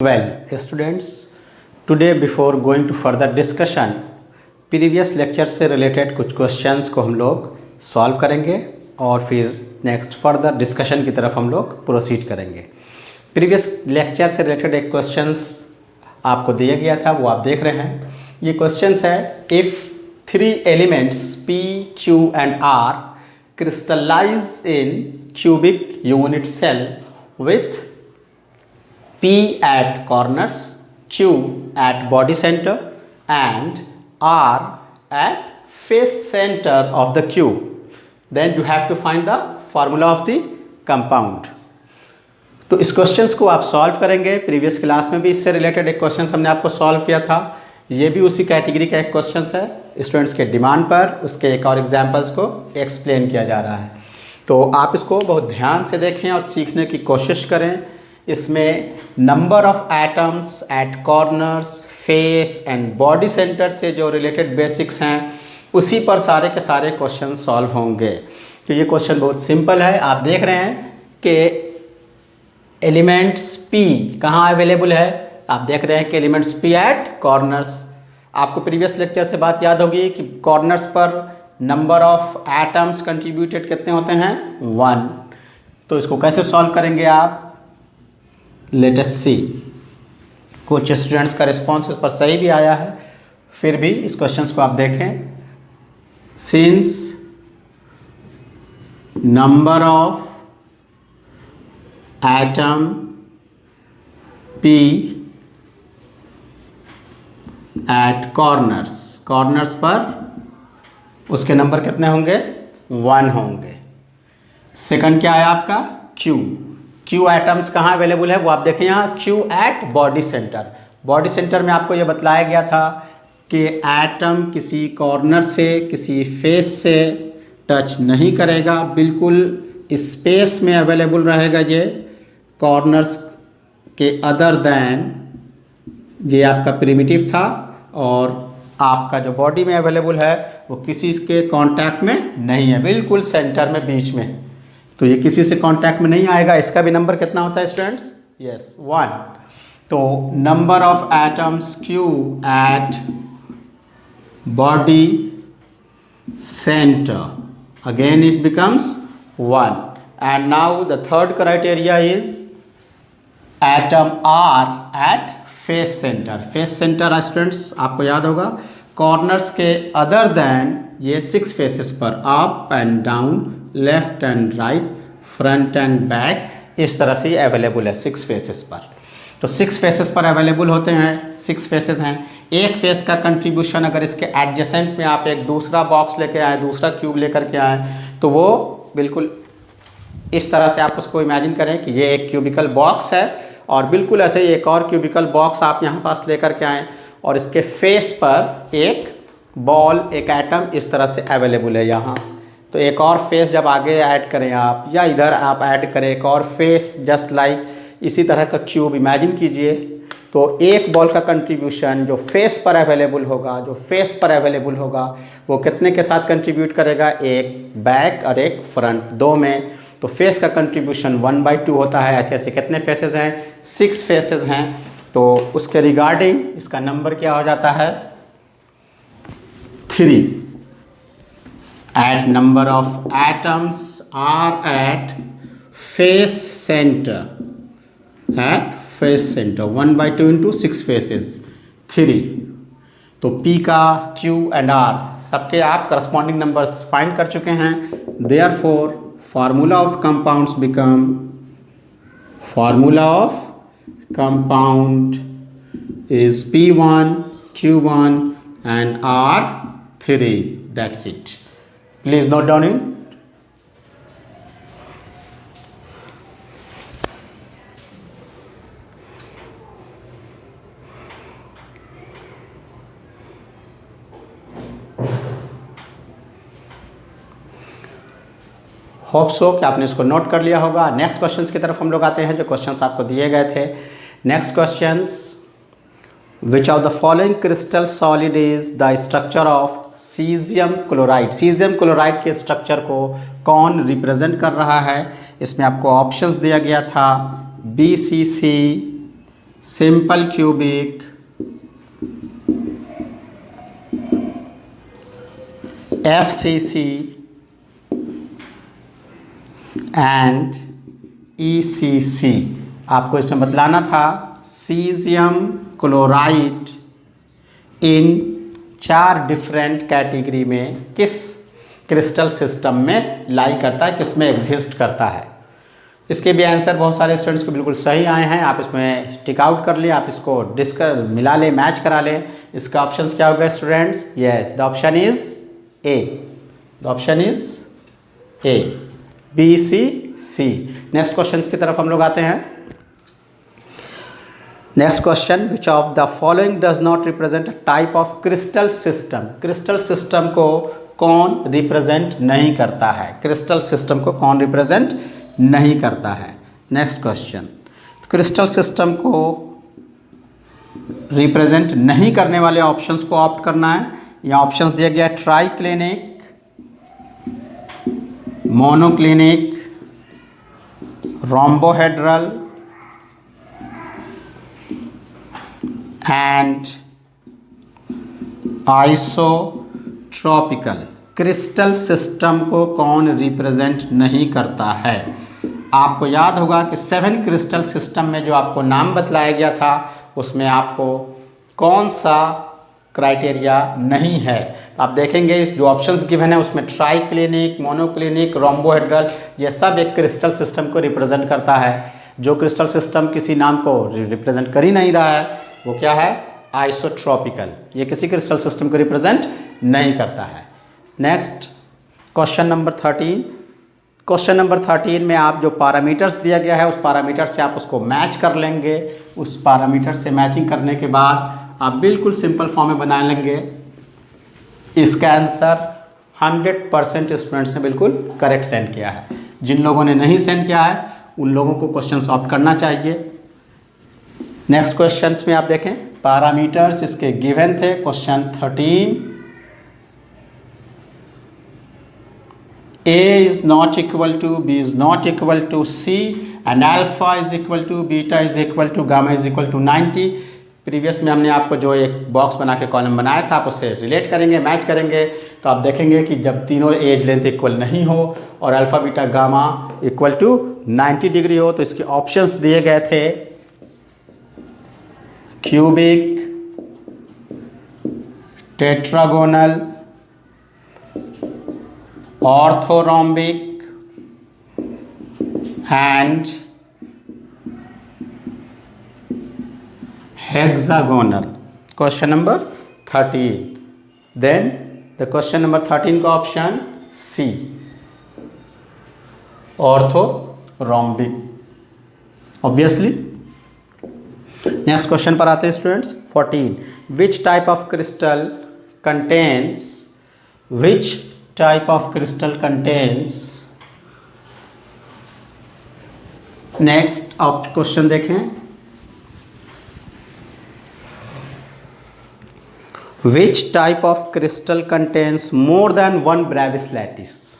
Well, students, today before going to further discussion, previous lecture से related कुछ questions को हम लोग सॉल्व करेंगे और फिर नेक्स्ट फर्दर डिस्कशन की तरफ हम लोग प्रोसीड करेंगे। प्रीवियस लेक्चर से रिलेटेड एक क्वेश्चंस आपको दिया गया था, वो आप देख रहे हैं। ये क्वेश्चंस है, if three elements P, Q and R crystallize in cubic unit cell with P at corners, Q at body center and R at face center of the cube, then you have to find the formula of the compound। तो इस questions को आप solve करेंगे। Previous class में भी इससे related एक question हमने आपको सॉल्व किया था, ये भी उसी कैटेगरी का एक क्वेश्चन है। स्टूडेंट्स के डिमांड पर उसके एक और एग्जाम्पल्स को एक्सप्लेन किया जा रहा है, तो आप इसको बहुत ध्यान से देखें और सीखने की कोशिश करें। इसमें number of atoms at corners, face and body centre से जो रिलेटेड बेसिक्स हैं उसी पर सारे के सारे क्वेश्चन सॉल्व होंगे। तो ये क्वेश्चन बहुत सिंपल है। आप देख रहे हैं कि एलिमेंट्स P कहाँ अवेलेबल है। आप देख रहे हैं कि एलिमेंट्स P एट कॉर्नर्स। आपको प्रीवियस लेक्चर से बात याद होगी कि कॉर्नर्स पर नंबर ऑफ एटम्स कंट्रीब्यूटेड कितने होते हैं, 1। तो इसको कैसे सॉल्व करेंगे आप, लेट अस सी। कुछ स्टूडेंट्स का रिस्पॉन्स इस पर सही भी आया है, फिर भी इस क्वेश्चंस को आप देखें। Since number of atom P at corners, corners पर उसके नंबर कितने होंगे, 1 होंगे। सेकंड क्या है आपका, Q एटम्स कहाँ अवेलेबल है वो आप देखें यहाँ, Q at body centre. Body centre में आपको ये बतलाया गया था कि एटम किसी कॉर्नर से किसी फेस से टच नहीं करेगा, बिल्कुल स्पेस में अवेलेबल रहेगा। ये कॉर्नर्स के अदर दैन ये आपका प्रिमिटिव था, और आपका जो बॉडी में अवेलेबल है वो किसी के कांटेक्ट में नहीं है, बिल्कुल सेंटर में बीच में। तो ये किसी से कांटेक्ट में नहीं आएगा। इसका भी नंबर कितना होता है स्टूडेंट्स, यस 1। तो number of atoms Q at body centre, again it becomes 1। And now the third criteria is atom R at face centre. Face centre students आपको याद होगा, कॉर्नर्स के अदर देन ये 6 फेसेस पर, up and down, left and right, front end back, इस तरह से available है 6 फेसेस पर। तो 6 फेसेस पर अवेलेबल होते हैं, 6 फेसेस हैं। एक फेस का कंट्रीब्यूशन अगर इसके एडजेसेंट में आप एक दूसरा बॉक्स लेके आए, दूसरा क्यूब लेकर के आए, तो वो बिल्कुल इस तरह से आप उसको इमेजिन करें कि ये एक क्यूबिकल बॉक्स है, और बिल्कुल ऐसे ही एक और क्यूबिकल बॉक्स आप यहाँ पास लेकर के आएँ, और इसके फेस पर एक बॉल, एक एटम इस तरह से अवेलेबल है यहाँ। तो एक और फेस जब आगे ऐड करें आप, या इधर आप ऐड करें एक और फेस, जस्ट लाइक इसी तरह का क्यूब इमेजिन कीजिए। तो एक बॉल का कंट्रीब्यूशन जो फेस पर अवेलेबल होगा, वो कितने के साथ कंट्रीब्यूट करेगा, एक बैक और एक फ्रंट, 2 में। तो फेस का कंट्रीब्यूशन 1/2 होता है। ऐसे ऐसे कितने फेसेस हैं, 6 फेसेस हैं। तो उसके रिगार्डिंग इसका नंबर क्या हो जाता है, 3। At number of atoms R at face centre, 1/2 into 6 faces, 3। तो P का, Q एंड R सबके आप करस्पॉन्डिंग नंबर्स फाइंड कर चुके हैं। Therefore formula of compounds become, formula of compound is P1, Q1 and R3. That's it. Please note down it. Hope so कि आपने इसको नोट कर लिया होगा। नेक्स्ट क्वेश्चंस की तरफ हम लोग आते हैं, जो क्वेश्चंस आपको दिए गए थे। Next questions, which of the following crystal solid is the structure of caesium chloride. Caesium chloride के स्ट्रक्चर को कौन रिप्रेजेंट कर रहा है। इसमें आपको ऑप्शंस दिया गया था BCC, simple cubic FCC and ECC। आपको इसमें बतलाना था caesium chloride in 4 different category में किस क्रिस्टल सिस्टम में लाई करता है, किस में एग्जिस्ट करता है। इसके भी आंसर बहुत सारे स्टूडेंट्स को बिल्कुल सही आए हैं। आप इसमें टिक आउट कर ले, आप इसको मिला ले, मैच करा ले। इसका ऑप्शन क्या होगा students? Yes, the option is a. The option is a, BCC। Next question की तरफ हम लोग आते हैं। Next question, which of the following does not represent a type of crystal system. Crystal system को कौन रिप्रेजेंट नहीं करता है? क्रिस्टल सिस्टम को कौन रिप्रेजेंट नहीं करता है? नेक्स्ट क्वेश्चन, क्रिस्टल सिस्टम को रिप्रेजेंट नहीं करने वाले ऑप्शंस को ऑप्ट करना है। यहाँ ऑप्शंस दिया गया है triclinic, monoclinic, rhombohedral and isotropical. Crystal system को कौन रिप्रेजेंट नहीं करता है? आपको याद होगा कि 7 क्रिस्टल सिस्टम में जो आपको नाम बतलाया गया था उसमें आपको कौन सा क्राइटेरिया नहीं है। आप देखेंगे जो ऑप्शंस गिवन है उसमें ट्राइक्लिनिक, मोनोक्लिनिक, रोम्बोहेड्रल, ये सब एक क्रिस्टल सिस्टम को रिप्रेजेंट करता है। जो क्रिस्टल सिस्टम किसी नाम को रिप्रेजेंट कर ही नहीं रहा है वो क्या है? आइसोट्रॉपिकल। ये किसी क्रिस्टल सिस्टम को रिप्रेजेंट नहीं करता है। Next question number 13। Question number 13 में आप जो पैरामीटर्स दिया गया है उस पैरामीटर से आप उसको मैच कर लेंगे। उस पैरामीटर से मैचिंग करने के बाद आप बिल्कुल सिंपल फॉर्म में बना लेंगे। इसका आंसर 100% स्टूडेंट्स ने बिल्कुल करेक्ट सेंड किया है। जिन लोगों ने नहीं सेंड किया है उन लोगों को क्वेश्चन सॉल्व करना चाहिए। नेक्स्ट क्वेश्चन में आप देखें पैरामीटर्स इसके गिवन थे। Question 13, A is not equal to, B is not equal to C and alpha is equal to, beta is equal to, gamma is equal to 90। Previous में हमने आपको जो एक बॉक्स बना के कॉलम बनाया था आप उससे रिलेट करेंगे, मैच करेंगे तो आप देखेंगे कि जब तीनों एज लेंथ इक्वल नहीं हो और alpha beta gamma equal to 90 degree हो तो इसके ऑप्शंस दिए गए थे cubic, tetragonal, orthorhombic and hexagonal. Question number 13। Then the question number 13 का option C, orthorhombic obviously. Next question पर आते हैं students 14। Which type of crystal contains, which type of crystal contains. Next आप क्वेश्चन देखें, which type of crystal contains more than one Bravais lattice?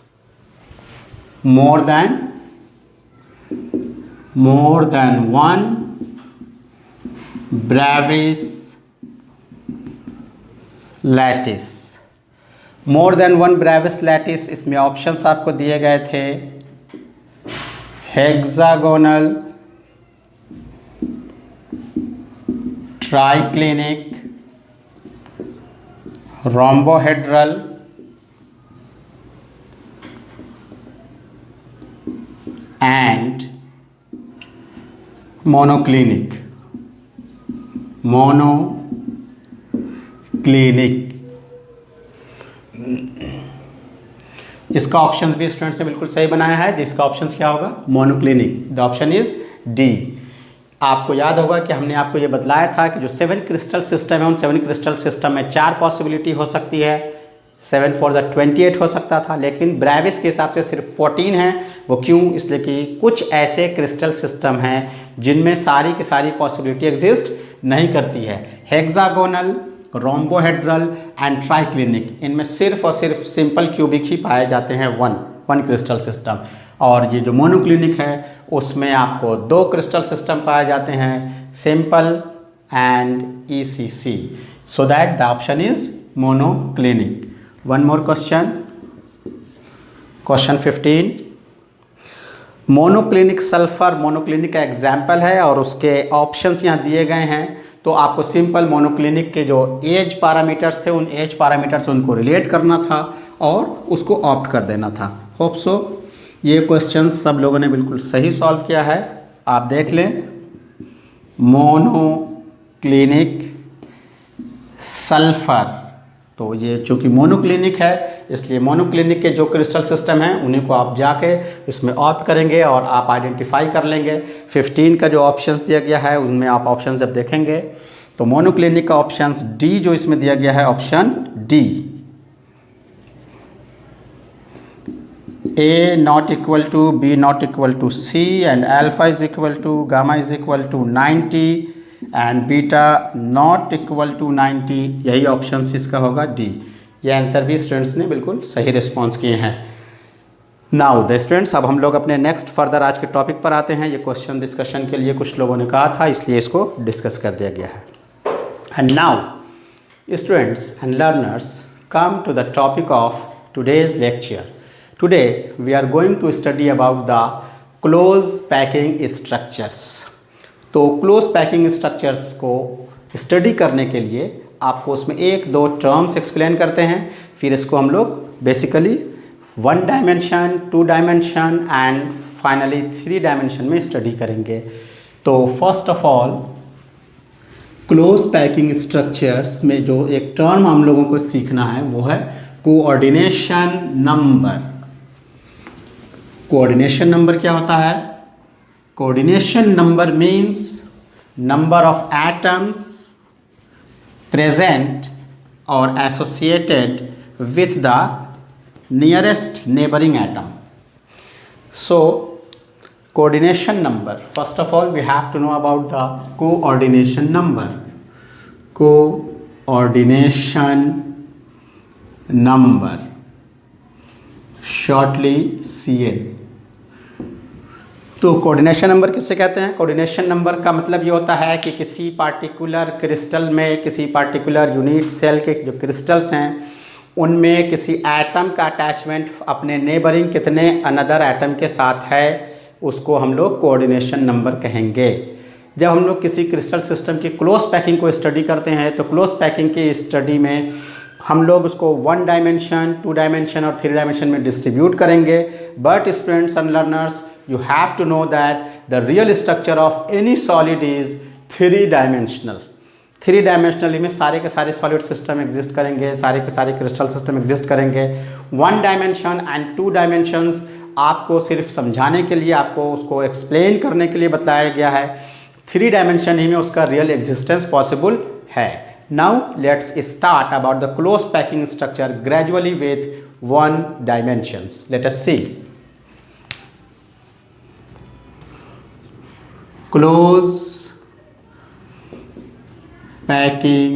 More than one Bravais lattice। More than one Brevis lattice, इसमें options आपको दिए गए थे hexagonal, triclinic, rhombohedral and monoclinic. इसका option भी students ने बिल्कुल सही बनाया है। जिसका ऑप्शन क्या होगा? Monoclinic. The option is D. आपको याद होगा कि हमने आपको ये बतलाया था कि जो 7 क्रिस्टल सिस्टम है उन 7 क्रिस्टल सिस्टम में 4 पॉसिबिलिटी हो सकती है। 7 4 28 हो सकता था, लेकिन ब्रेविस के हिसाब से सिर्फ 14 है। वो क्यों? इसलिए कि कुछ ऐसे क्रिस्टल सिस्टम हैं जिनमें सारी की सारी पॉसिबिलिटी एग्जिस्ट नहीं करती है। हेक्सागोनल, रोम्बोहेड्रल एंड ट्राइक्लिनिक, इनमें सिर्फ और सिर्फ सिंपल क्यूबिक ही पाए जाते हैं वन क्रिस्टल सिस्टम। और ये जो मोनोक्लिनिक है उसमें आपको 2 क्रिस्टल सिस्टम पाए जाते हैं, simple and ECC. So that the option is monoclinic. One more question. Question 15. Monoclinic sulphur monoclinic का एग्जाम्पल है और उसके ऑप्शंस यहाँ दिए गए हैं। तो आपको सिंपल मोनोक्लिनिक के जो एज पैरामीटर्स थे उन एज पैरामीटर्स से उनको रिलेट करना था और उसको ऑप्ट कर देना था। होप सो ये क्वेश्चन सब लोगों ने बिल्कुल सही सॉल्व किया है। आप देख लें, मोनोक्लिनिक सल्फर, तो ये चूँकि मोनोक्लिनिक है इसलिए मोनोक्लिनिक के जो क्रिस्टल सिस्टम हैं उन्हीं को आप जाके इसमें ऑप्ट करेंगे और आप आइडेंटिफाई कर लेंगे। 15 का जो ऑप्शंस दिया गया है उनमें आप ऑप्शन जब देखेंगे तो मोनोक्लिनिक का ऑप्शंस डी जो इसमें दिया गया है, option D, A not equal to B not equal to C and alpha is equal to gamma is equal to 90 and beta not equal to 90, यही ऑप्शन इसका होगा डी। ये आंसर भी स्टूडेंट्स ने बिल्कुल सही रिस्पॉन्स किए हैं। नाउ द स्टूडेंट्स, अब हम लोग अपने नेक्स्ट फर्दर आज के टॉपिक पर आते हैं। ये क्वेश्चन डिस्कशन के लिए कुछ लोगों ने कहा था इसलिए इसको डिस्कस कर दिया गया है। And now students and learners come to the topic of today's lecture. Today we are going to study about the close packing structures। तो close packing structures को स्टडी करने के लिए आपको उसमें एक दो टर्म्स एक्सप्लेन करते हैं, फिर इसको हम लोग basically 1 dimension, 2 dimension and finally 3 dimension में स्टडी करेंगे। तो first of all close packing structures में जो एक टर्म हम लोगों को सीखना है वो है कोऑर्डिनेशन नंबर। कोऑर्डिनेशन नंबर क्या होता है? Coordination number means number of atoms present और associated with the nearest neighbouring atom. So coordination number, first of all we have to know about the coordination number. Coordination number shortly CN। तो coordination number किससे कहते हैं? Coordination number का मतलब ये होता है कि किसी पार्टिकुलर क्रिस्टल में, किसी पार्टिकुलर यूनिट सेल के जो क्रिस्टल्स हैं उनमें किसी एटम का अटैचमेंट अपने नेबरिंग कितने अनदर एटम के साथ है उसको हम लोग कोऑर्डिनेशन नंबर कहेंगे। जब हम लोग किसी क्रिस्टल सिस्टम की क्लोज पैकिंग को स्टडी करते हैं तो क्लोज पैकिंग की स्टडी में हम लोग उसको 1 डायमेंशन, 2 डायमेंशन और 3 डायमेंशन में डिस्ट्रीब्यूट करेंगे। But students and learners, you have to know that the real structure of any solid is 3 dimensional। 3 dimensionally में सारे के सारे सॉलिड सिस्टम एग्जिस्ट करेंगे, सारे के सारे क्रिस्टल सिस्टम एग्जिस्ट करेंगे। 1 डायमेंशन एंड 2 डायमेंशंस आपको सिर्फ समझाने के लिए, आपको उसको एक्सप्लेन करने के लिए बताया गया है। 3 डायमेंशन ही में उसका रियल एग्जिस्टेंस पॉसिबल है। Now let's start about the close packing structure gradually with 1 dimensions. Let us see. Close packing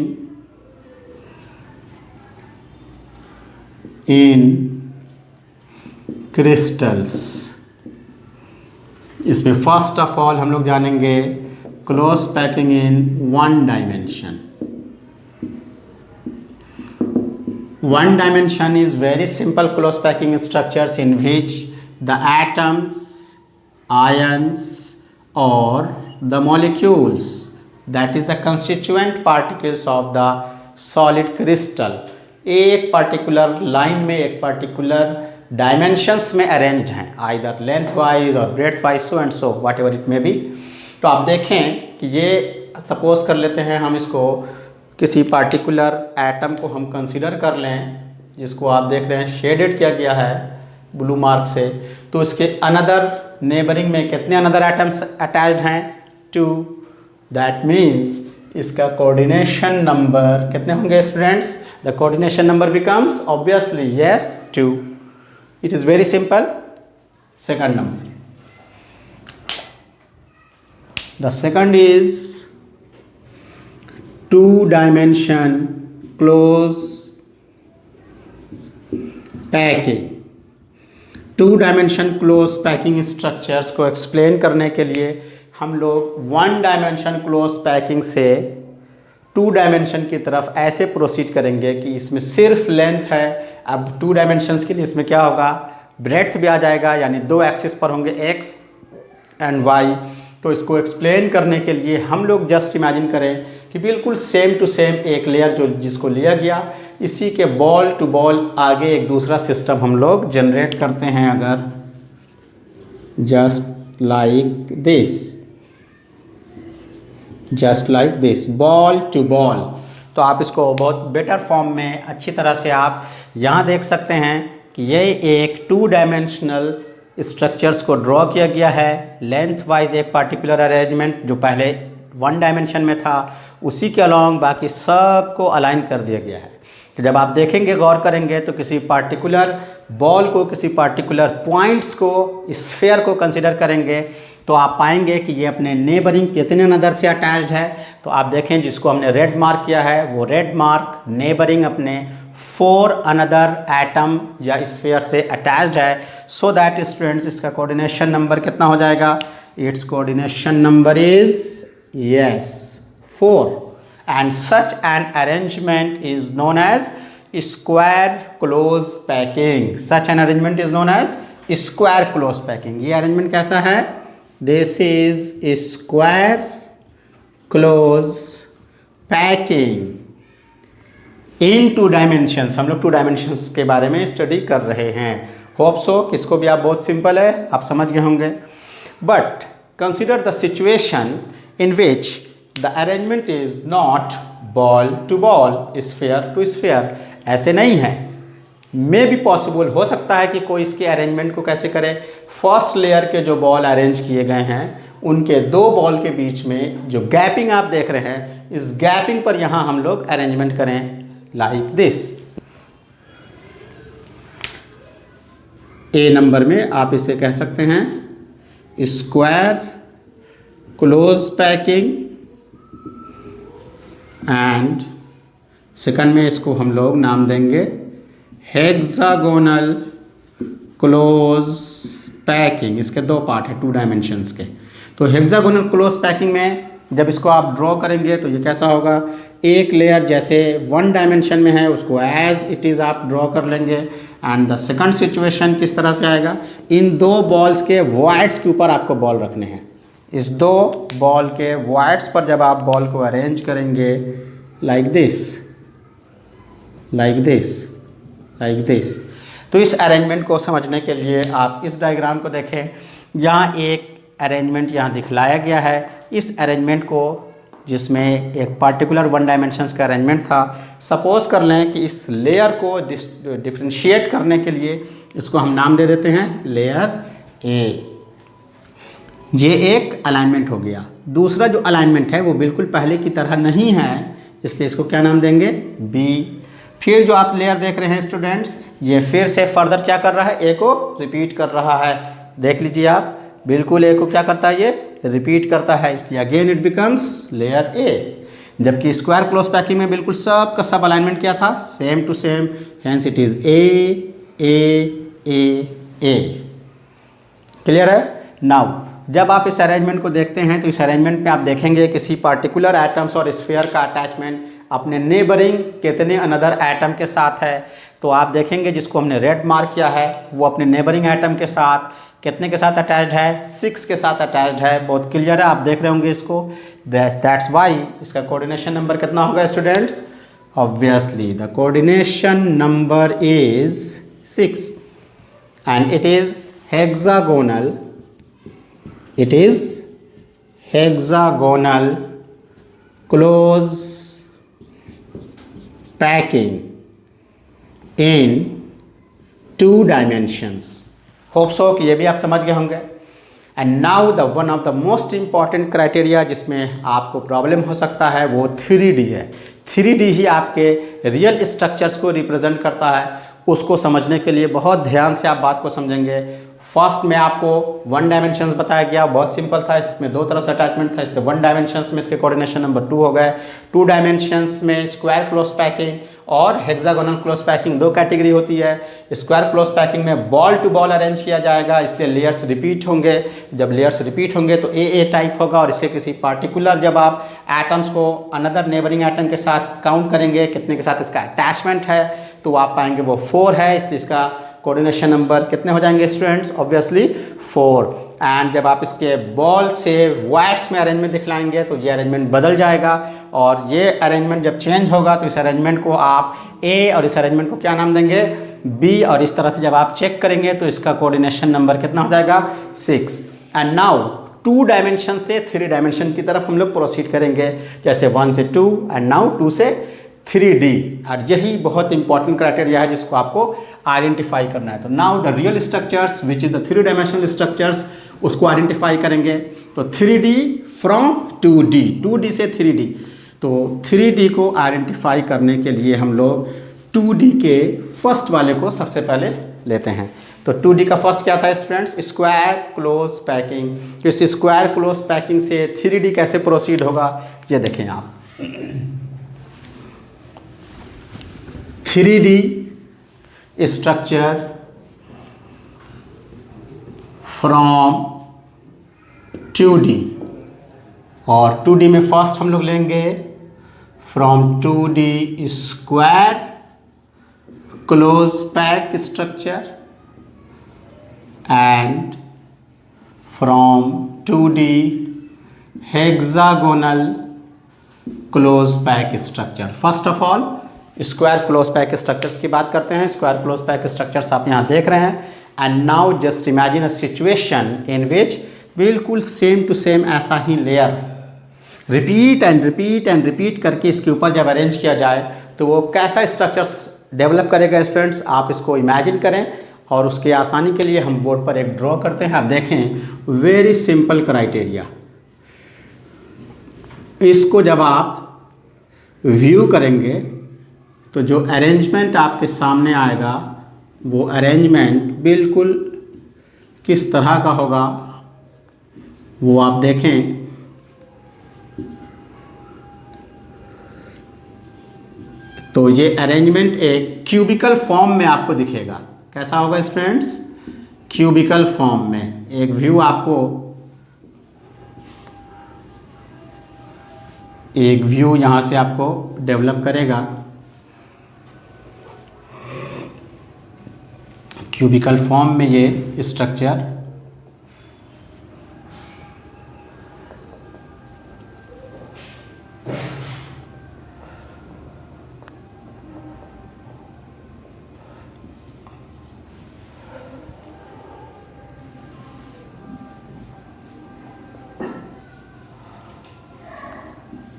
in crystals. इसमें फर्स्ट ऑफ ऑल हम लोग जानेंगे close packing in 1 dimension. 1 dimension is very simple close packing structures in which the atoms, ions or the molecules, that is the constituent particles of the solid crystal, एक particular line में, एक particular dimensions में arranged हैं, either length wise और breadth wise, so and so whatever it may be. तो आप देखें कि ये सपोज कर लेते हैं हम इसको किसी पार्टिकुलर एटम को हम कंसीडर कर लें जिसको आप देख रहे हैं शेडेड किया गया है ब्लू मार्क से। तो इसके अनदर नेबरिंग में कितने अनदर एटम्स अटैच्ड हैं? 2। दैट मीन्स इसका कोऑर्डिनेशन नंबर कितने होंगे students? The coordination number becomes obviously yes 2। It is very simple. Second number, the second is 2 dimension close packing. 2 dimension close packing structures को explain करने के लिए हम लोग 1 डायमेंशन क्लोज पैकिंग से 2 डायमेंशन की तरफ ऐसे प्रोसीड करेंगे कि इसमें सिर्फ लेंथ है। अब 2 डायमेंशंस के लिए इसमें क्या होगा, ब्रेड्थ भी आ जाएगा, यानी 2 एक्सिस पर होंगे x एंड y। तो इसको एक्सप्लेन करने के लिए हम लोग जस्ट इमेजिन करें कि बिल्कुल सेम टू सेम एक लेयर जो जिसको लिया गया, इसी के बॉल टू बॉल आगे एक दूसरा सिस्टम हम लोग जनरेट करते हैं। अगर just like this ball to ball, तो आप इसको बहुत बेटर फॉर्म में अच्छी तरह से आप यहाँ देख सकते हैं कि ये एक 2 डायमेंशनल स्ट्रक्चर्स को ड्रॉ किया गया है। लेंथ वाइज एक पार्टिकुलर अरेंजमेंट जो पहले 1 डायमेंशन में था उसी के अलॉन्ग बाकी सब को अलाइन कर दिया गया है। तो जब आप देखेंगे, गौर करेंगे, तो किसी पार्टिकुलर बॉल को, किसी पार्टिकुलर पॉइंट्स को, स्फीयर को कंसिडर करेंगे तो आप पाएंगे कि ये अपने नेबरिंग कितने अनदर से अटैच्ड है। तो आप देखें जिसको हमने रेड मार्क किया है वो रेड मार्क नेबरिंग अपने 4 अनदर एटम या स्फीयर से अटैच्ड है। सो दैट स्टूडेंट्स इसका कोऑर्डिनेशन नंबर कितना हो जाएगा, it's coordination number is 4 and such an arrangement is known as square close packing. Such an arrangement is known as square close packing. ये arrangement कैसा है, this is square close packing in 2 dimensions. हम लोग 2 dimensions के बारे में study कर रहे हैं। होप सो किसको भी आप बहुत सिंपल है आप समझ गए होंगे। But consider the situation in which the arrangement is not ball to ball, sphere to sphere. ऐसे नहीं है, मे भी पॉसिबल हो सकता है कि कोई इसके अरेंजमेंट को कैसे करे। फर्स्ट लेयर के जो बॉल अरेंज किए गए हैं उनके 2 बॉल के बीच में जो गैपिंग आप देख रहे हैं, इस गैपिंग पर यहाँ हम लोग अरेंजमेंट करें लाइक दिस। ए नंबर में आप इसे कह सकते हैं square close packing and second में इसको हम लोग नाम देंगे हेक्सागोनल क्लोज पैकिंग। इसके 2 पार्ट है 2 डायमेंशंस के। तो हेक्सागोनल क्लोज पैकिंग में जब इसको आप ड्रॉ करेंगे तो ये कैसा होगा, एक लेयर जैसे 1 डायमेंशन में है उसको एज इट इज़ आप ड्रॉ कर लेंगे। एंड द सेकंड सिचुएशन किस तरह से आएगा, इन 2 बॉल्स के वॉइड्स के ऊपर आपको बॉल रखने हैं। इस 2 बॉल के वॉइड्स पर जब आप बॉल को अरेंज करेंगे लाइक दिस, तो इस अरेंजमेंट को समझने के लिए आप इस डायग्राम को देखें। यहाँ एक अरेंजमेंट यहाँ दिखलाया गया है। इस अरेंजमेंट को जिसमें एक पार्टिकुलर 1 डायमेंशंस का अरेंजमेंट था, सपोज कर लें कि इस लेयर को डिफ्रेंशिएट करने के लिए इसको हम नाम दे देते हैं लेयर ए। ये एक अलाइनमेंट हो गया। दूसरा जो अलाइनमेंट है वो बिल्कुल पहले की तरह नहीं है, इसलिए इसको क्या नाम देंगे, बी। फिर जो आप लेयर देख रहे हैं स्टूडेंट्स, ये फिर से फर्दर क्या कर रहा है, ए को रिपीट कर रहा है। देख लीजिए आप, बिल्कुल ए को क्या करता है, ये रिपीट करता है, इसलिए again it becomes layer A. जबकि स्क्वायर क्लोज पैकिंग में बिल्कुल सब का सब अलाइनमेंट क्या था, same to same, hence it is A A A A. Clear है। नाउ जब आप इस अरेंजमेंट को देखते हैं तो इस अरेंजमेंट में आप देखेंगे किसी पार्टिकुलर एटम्स और स्फीयर का अटैचमेंट अपने नेबरिंग कितने अनदर एटम के साथ है। तो आप देखेंगे जिसको हमने रेड मार्क किया है वो अपने नेबरिंग एटम के साथ कितने के साथ अटैच्ड है, 6 के साथ अटैच्ड है। बहुत क्लियर है, आप देख रहे होंगे इसको। दैट्स वाई इसका कोऑर्डिनेशन नंबर कितना होगा students, obviously the coordination number is 6 and it is hexagonal. It is hexagonal close packing in 2 dimensions. Hope so कि ये भी आप समझ गए होंगे। And now the one of the most important criteria जिसमें आपको प्रॉब्लम हो सकता है वो 3D है। 3D ही आपके रियल स्ट्रक्चर्स को रिप्रेजेंट करता है। उसको समझने के लिए बहुत ध्यान से आप बात को समझेंगे। फर्स्ट में आपको 1 डायमेंशंस बताया गया, बहुत सिंपल था, इसमें 2 तरफ से अटैचमेंट था, इसलिए 1 डायमेंशंस में इसके कोऑर्डिनेशन नंबर 2 हो गए। 2 डायमेंशंस में स्क्वायर क्लोज पैकिंग और हेक्सागोनल क्लोज पैकिंग दो कैटेगरी होती है। स्क्वायर क्लोज पैकिंग में बॉल टू बॉल अरेंज किया जाएगा, इसलिए लेयर्स रिपीट होंगे। जब लेयर्स रिपीट होंगे तो ए टाइप होगा, और इसके किसी पार्टिकुलर जब आप एटम्स को अनदर नेबरिंग एटम के साथ काउंट करेंगे कितने के साथ इसका अटैचमेंट है, तो आप पाएंगे वो 4 है, इसलिए इसका कोऑर्डिनेशन नंबर कितने हो जाएंगे स्टूडेंट्स? ऑब्वियसली 4। एंड जब आप इसके बॉल से वाइट्स में अरेंजमेंट दिखलाएंगे तो ये अरेंजमेंट बदल जाएगा, और ये अरेंजमेंट जब चेंज होगा तो इस अरेंजमेंट को आप ए और इस अरेंजमेंट को क्या नाम देंगे? बी। और इस तरह से जब आप चेक करेंगे तो इसका कोऑर्डिनेशन नंबर कितना हो जाएगा? 6। एंड नाउ 2 डायमेंशन से 3 डायमेंशन की तरफ हम लोग प्रोसीड करेंगे, जैसे 1 से 2 एंड नाउ 2 से 3D। और यही बहुत इंपॉर्टेंट क्राइटेरिया है जिसको आपको आइडेंटिफाई करना है। तो now the real structures which is the 3 dimensional structures, उसको आइडेंटिफाई करेंगे। तो 3D फ्रॉम 2D, 2D से 3D। तो 3D को आइडेंटिफाई करने के लिए हम लोग 2D के फर्स्ट वाले को सबसे पहले लेते हैं। तो 2D का फर्स्ट क्या था स्टूडेंट्स? Square close packing. तो इस स्क्वायर क्लोज पैकिंग से 3D कैसे प्रोसीड होगा ये देखें आप। 3D स्ट्रक्चर फ्रॉम 2D, और 2D में फर्स्ट हम लोग लेंगे from 2D square close pack structure and from 2D hexagonal close pack structure. First of all square close pack structures की बात करते हैं। स्क्वायर क्लोज पैक स्ट्रक्चर्स आप यहाँ देख रहे हैं। And now just imagine a situation in which बिल्कुल सेम टू सेम ऐसा ही layer repeat and repeat and repeat करके इसके ऊपर जब अरेंज किया जाए तो वो कैसा स्ट्रक्चर्स डेवलप करेगा स्टूडेंट्स, आप इसको इमेजिन करें। और उसके आसानी के लिए हम बोर्ड पर एक ड्रॉ करते हैं। आप देखें, वेरी सिंपल क्राइटेरिया। इसको जब आप व्यू करेंगे तो जो अरेंजमेंट आपके सामने आएगा वो अरेंजमेंट बिल्कुल किस तरह का होगा वो आप देखें। तो ये अरेंजमेंट एक क्यूबिकल फॉर्म में आपको दिखेगा। कैसा होगा स्टूडेंट्स? क्यूबिकल फॉर्म में एक व्यू आपको, एक व्यू यहाँ से आपको डेवलप करेगा क्यूबिकल फॉर्म में ये स्ट्रक्चर।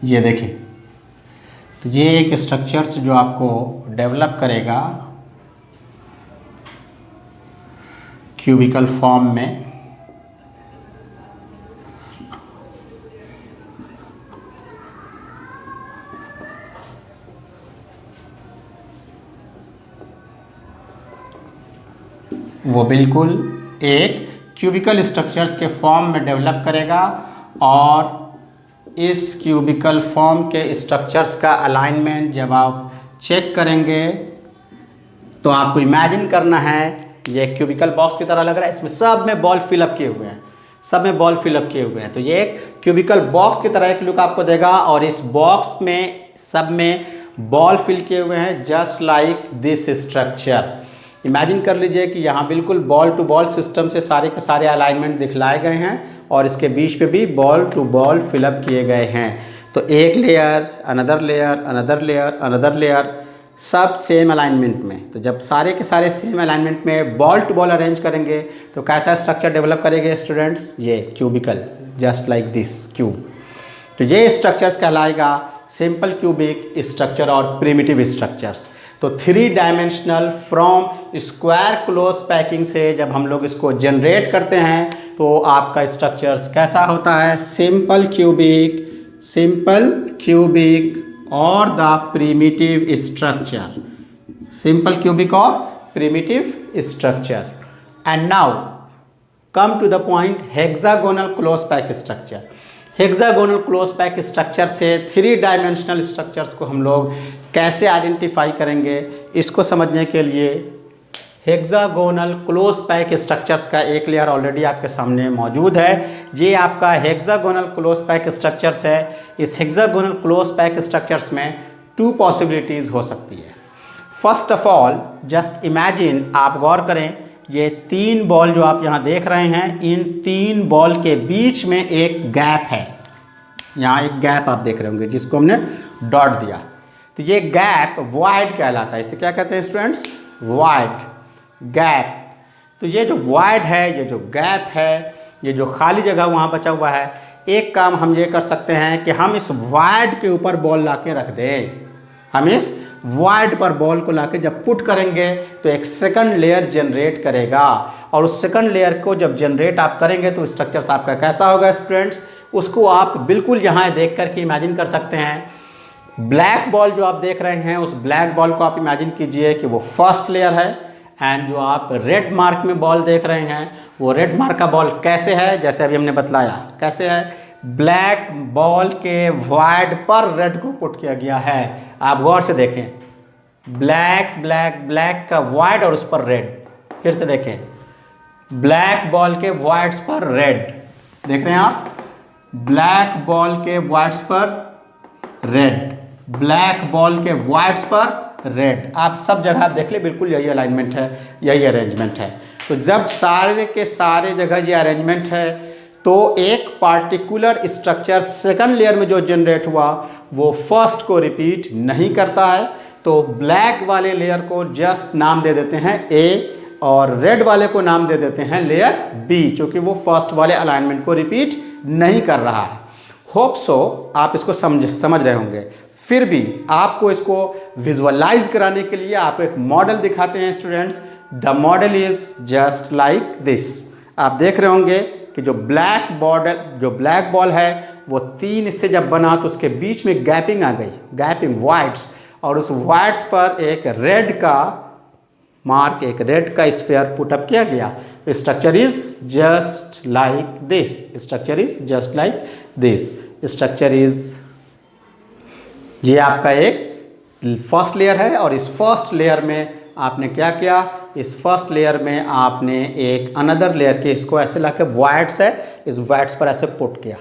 ये देखिए, तो ये एक स्ट्रक्चर्स जो आपको डेवलप करेगा क्यूबिकल फॉर्म में। वो बिल्कुल एक क्यूबिकल स्ट्रक्चर्स के फॉर्म में डेवलप करेगा, और इस क्यूबिकल फॉर्म के स्ट्रक्चर्स का अलाइनमेंट जब आप चेक करेंगे तो आपको इमेजिन करना है ये क्यूबिकल बॉक्स की तरह लग रहा है। इसमें सब में बॉल फिलअप किए हुए हैं, सब में बॉल फिलअप किए हुए हैं। तो ये एक क्यूबिकल बॉक्स की तरह एक लुक आपको देगा, और इस बॉक्स में सब में बॉल फिल किए हुए हैं just like this structure. Imagine कर लीजिए कि यहाँ बिल्कुल बॉल टू बॉल सिस्टम से सारे के सारे अलाइनमेंट दिखलाए गए हैं, और इसके बीच पे भी बॉल टू बॉल फिलअप किए गए हैं। तो एक layer, another layer, another layer, another layer, सब सेम अलाइनमेंट में। तो जब सारे के सारे सेम अलाइनमेंट में बॉल टू बॉल अरेंज करेंगे तो कैसा स्ट्रक्चर डेवलप करेंगे स्टूडेंट्स? ये cubical, just like this cube. तो ये स्ट्रक्चर्स कहलाएगा सिंपल क्यूबिक स्ट्रक्चर और प्रिमिटिव स्ट्रक्चर्स। तो 3 dimensional from square close packing से जब हम लोग इसको जनरेट करते हैं तो आपका स्ट्रक्चर्स कैसा होता है? सिंपल क्यूबिक और the primitive structure, simple cubic और primitive structure. And now come to the point, hexagonal close pack structure. Hexagonal close pack structure से 3 डायमेंशनल स्ट्रक्चर्स को हम लोग कैसे आइडेंटिफाई करेंगे, इसको समझने के लिए हेक्सागोनल क्लोज पैक स्ट्रक्चर्स का एक लेयर ऑलरेडी आपके सामने मौजूद है। ये आपका हेक्सागोनल क्लोज पैक स्ट्रक्चर्स है। इस हेक्सागोनल क्लोज पैक स्ट्रक्चर्स में 2 पॉसिबिलिटीज़ हो सकती है। First of all just imagine, आप गौर करें, ये 3 बॉल जो आप यहाँ देख रहे हैं, इन 3 बॉल के बीच में एक गैप है। यहाँ एक गैप आप देख रहे होंगे जिसको हमने डॉट दिया। तो ये गैप वॉइड कहलाता है। इसे क्या कहते हैं स्टूडेंट्स? Void gap. तो ये जो वॉइड है, ये जो गैप है, ये जो खाली जगह वहाँ बचा हुआ है, एक काम हम ये कर सकते हैं कि हम इस वॉइड के ऊपर बॉल ला के रख दें। हम इस वॉइड पर बॉल को लाके जब पुट करेंगे तो एक सेकंड लेयर जनरेट करेगा, और उस सेकंड लेयर को जब जनरेट आप करेंगे तो स्ट्रक्चर्स आपका कैसा होगा स्टूडेंट्स? उसको आप बिल्कुल यहाँ देख कर के इमेजिन कर सकते हैं। ब्लैक बॉल जो आप देख रहे हैं, उस ब्लैक बॉल को आप इमेजिन कीजिए कि वो फर्स्ट लेयर है, एंड जो आप रेड मार्क में बॉल देख रहे हैं, वो रेड मार्क का बॉल कैसे है? जैसे अभी हमने बतलाया कैसे है। ब्लैक बॉल के वॉइड पर रेड को पुट किया गया है। आप गौर से देखें, ब्लैक ब्लैक ब्लैक का वॉइड और उस पर रेड। फिर से देखें, ब्लैक बॉल के वॉइड्स पर रेड, देख रहे हैं आप, ब्लैक बॉल के वॉइड्स पर रेड, ब्लैक बॉल के वॉइड्स पर रेड। आप सब जगह देख ले, बिल्कुल यही अलाइनमेंट है, यही अरेंजमेंट है। तो जब सारे के सारे जगह ये अरेंजमेंट है तो एक पार्टिकुलर स्ट्रक्चर सेकंड लेयर में जो जनरेट हुआ वो फर्स्ट को रिपीट नहीं करता है। तो ब्लैक वाले लेयर को जस्ट नाम दे देते हैं ए, और रेड वाले को नाम दे देते हैं लेयर बी, क्योंकि वो फर्स्ट वाले अलाइनमेंट को रिपीट नहीं कर रहा है। होप सो आप इसको समझ रहे होंगे। फिर भी आपको इसको विजुअलाइज कराने के लिए आप एक मॉडल दिखाते हैं students. The model is just like this. आप देख रहे होंगे कि जो ब्लैक बॉल है वो 3 इससे जब बना तो उसके बीच में गैपिंग आ गई, गैपिंग वाइड्स, और उस वाइड्स पर एक रेड का मार्क, एक रेड का स्फीयर पुटअप किया गया। Structure is just like this. Structure is just like this. Structure is, ये आपका एक फर्स्ट लेयर है, और इस फर्स्ट लेयर में आपने क्या किया? इस फर्स्ट लेयर में आपने एक अनदर लेयर के इसको ऐसे ला के वाइड्स है, इस वाइड्स पर ऐसे पुट किया।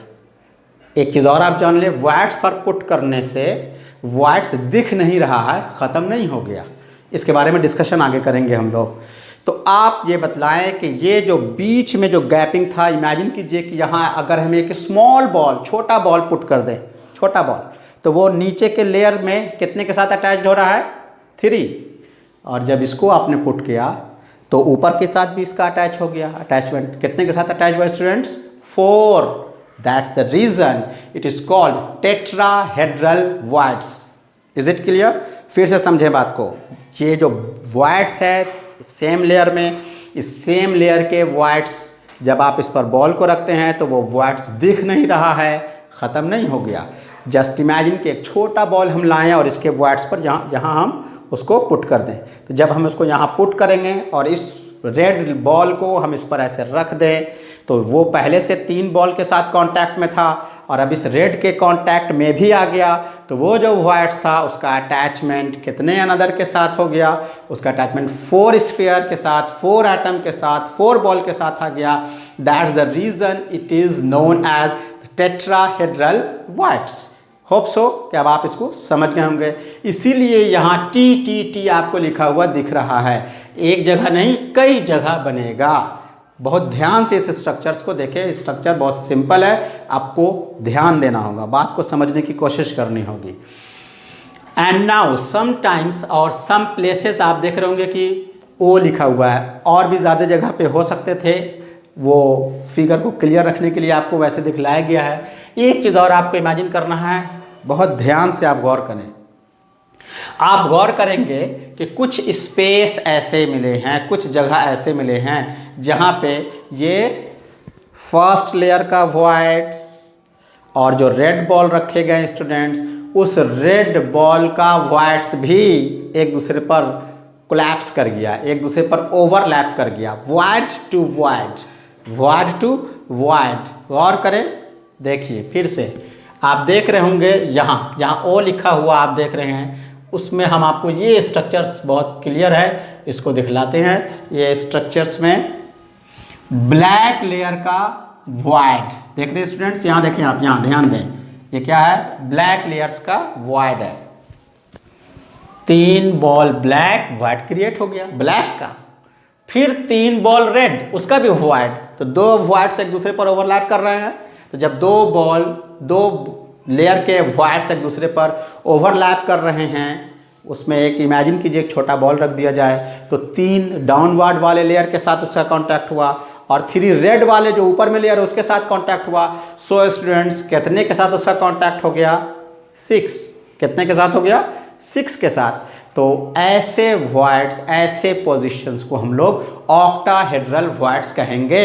एक चीज़ और आप जान ले, वाइड्स पर पुट करने से वाइड्स दिख नहीं रहा है, ख़त्म नहीं हो गया। इसके बारे में डिस्कशन आगे करेंगे हम लोग। तो आप ये बतलाएं कि ये जो बीच में जो गैपिंग था, इमेजिन कीजिए कि यहाँ अगर हम एक स्मॉल बॉल, छोटा बॉल पुट कर दें, छोटा बॉल, तो वो नीचे के लेयर में कितने के साथ अटैच हो रहा है? 3। और जब इसको आपने पुट किया तो ऊपर के साथ भी इसका अटैच हो गया। अटैचमेंट कितने के साथ अटैच हुआ students? 4। That's the reason it is called tetrahedral voids. Is it clear? फिर से समझें बात को। ये जो वॉइड्स है सेम लेयर में, इस सेम लेयर के वॉइड्स जब आप इस पर बॉल को रखते हैं तो वो वॉइड्स दिख नहीं रहा है, ख़त्म नहीं हो गया। जस्ट इमेजिन कि एक छोटा बॉल हम लाएं और इसके वॉइड्स पर यहाँ हम उसको पुट कर दें। तो जब हम उसको यहाँ पुट करेंगे और इस रेड बॉल को हम इस पर ऐसे रख दें तो वो पहले से 3 बॉल के साथ कांटेक्ट में था और अब इस रेड के कांटेक्ट में भी आ गया, तो वो जो वाइड्स था उसका अटैचमेंट कितने अनदर के साथ हो गया? उसका अटैचमेंट 4 स्फीयर के साथ, 4 एटम के साथ, 4 बॉल के साथ आ गया। That's the reason it is known as tetrahedral voids. Hope so कि अब आप इसको समझ गए होंगे। इसीलिए यहाँ टी आपको लिखा हुआ दिख रहा है। एक जगह नहीं, कई जगह बनेगा। बहुत ध्यान से इस स्ट्रक्चर्स को देखें। स्ट्रक्चर बहुत सिंपल है, आपको ध्यान देना होगा, बात को समझने की कोशिश करनी होगी। एंड नाउ समटाइम्स और सम प्लेसेस आप देख रहे होंगे कि ओ लिखा हुआ है, और भी ज़्यादा जगह पे हो सकते थे। वो फिगर को क्लियर रखने के लिए आपको वैसे दिखलाया गया है। एक चीज़ और आपको इमेजिन करना है, बहुत ध्यान से आप गौर करें। आप गौर करेंगे कि कुछ स्पेस ऐसे मिले हैं, कुछ जगह ऐसे मिले हैं जहाँ पे ये फर्स्ट लेयर का वॉइड्स और जो रेड बॉल रखे गए स्टूडेंट्स, उस रेड बॉल का वॉइड्स भी एक दूसरे पर कोलैप्स कर गया, एक दूसरे पर ओवरलैप कर गया। Void to void, void to void. गौर करें, देखिए फिर से आप देख रहे होंगे यहाँ जहाँ ओ लिखा हुआ आप देख रहे हैं, उसमें हम आपको ये स्ट्रक्चर्स बहुत क्लियर है, इसको दिखलाते हैं। ये स्ट्रक्चर्स में ब्लैक लेयर का वॉइड देख रहे हैं स्टूडेंट्स, यहाँ देखें आप, यहाँ ध्यान दें, ये क्या है, ब्लैक लेयर्स का वॉइड है। 3 बॉल ब्लैक वॉइड क्रिएट हो गया ब्लैक का, फिर 3 बॉल रेड उसका भी वॉइड, तो 2 वॉइड्स एक दूसरे पर ओवरलैप कर रहे हैं। तो जब 2 लेयर के वॉइड्स एक दूसरे पर ओवरलैप कर रहे हैं, उसमें एक इमेजिन कीजिए एक छोटा बॉल रख दिया जाए, तो 3 डाउनवर्ड वाले लेयर के साथ उसका कांटेक्ट हुआ और 3 रेड वाले जो ऊपर में लेयर है उसके साथ कांटेक्ट हुआ। सो स्टूडेंट्स कितने के साथ उसका कांटेक्ट हो गया, 6। कितने के साथ हो गया, 6 के साथ। तो ऐसे वॉइड्स, ऐसे पोजीशंस को हम लोग ऑक्टाहेड्रल वॉइड्स कहेंगे।